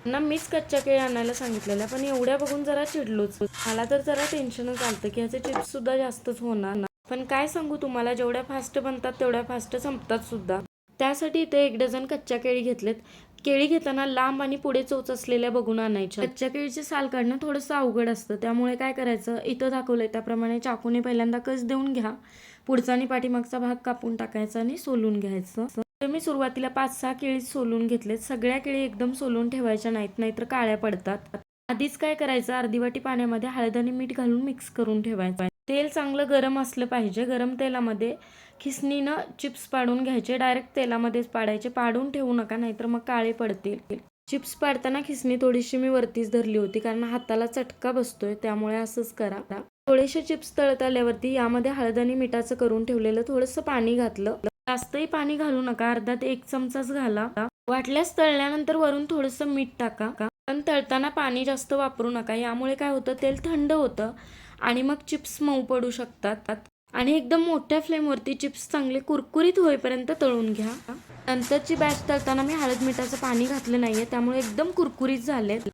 ना मीच कच्च्या केळी आणायला सांगितलेल्या, पण एवढ्या बघून जरा चिडलोच. मला तर जरा टेन्शनच आलतं की ह्याचे चिप्स सुद्धा जास्तच होणार ना. पण काय सांगू तुम्हाला, जेवढ्या फास्ट बनतात तेवढ्या फास्ट संपतात सुद्धा. त्यासाठी इथे 1 डझन कच्च्या केळी घेतलेत. केळी घेताना लांब आणि पुढे चोच असलेल्या बघून आणायच्या. कच्च्या केळीचे साल काढणं थोडंसं अवघड असतं, त्यामुळे काय करायचं, इथं दाखवलंय त्याप्रमाणे चाकूने पहिल्यांदा कस देऊन घ्या. पुढचा आणि पाठीमागचा भाग कापून टाकायचा आणि सोलून घ्यायचं. तर मी सुरुवातीला 5-6 केळी सोलून घेतलेत. सगळ्या केळी एकदम सोलून ठेवायच्या नाहीत, नाहीतर काळ्या पडतात. आधीच काय करायचं, अर्धी वाटी पाण्यामध्ये हळद आणि मीठ घालून मिक्स करून ठेवायचं. तेल चांगलं गरम असलं पाहिजे. गरम तेलामध्ये खिसणीनं चिप्स पाडून घ्यायचे. डायरेक्ट तेलामध्येच पाडायचे. पाडून ठेवू नका, नाहीतर मग काळे पडतील. चिप्स पाडताना खिसणी थोडीशी मी वरतीच धरली होती, कारण हाताला चटका बसतोय, त्यामुळे असंच करा. थोडेसे चिप्स तळत आल्यावरती यामध्ये हळद आणि मिठाचं करून ठेवलेलं थोडंसं पाणी घातलं. जास्तही पाणी घालू नका, अर्धा ते 1 चमचाच घाला. वाटल्यास तळल्यानंतर वरून थोडंसं मीठ टाका. पण तळताना पाणी जास्त वापरू नका, यामुळे काय होतं, तेल थंड होतं आणि मग चिप्स मऊ पडू शकतात. आणि एकदम मोठ्या फ्लेमवरती चिप्स चांगले कुरकुरीत होईपर्यंत तळून घ्या. नंतरची बॅच तळताना मी हळद मिठाचं पाणी घातलं नाहीये, त्यामुळे एकदम कुरकुरीत झाले.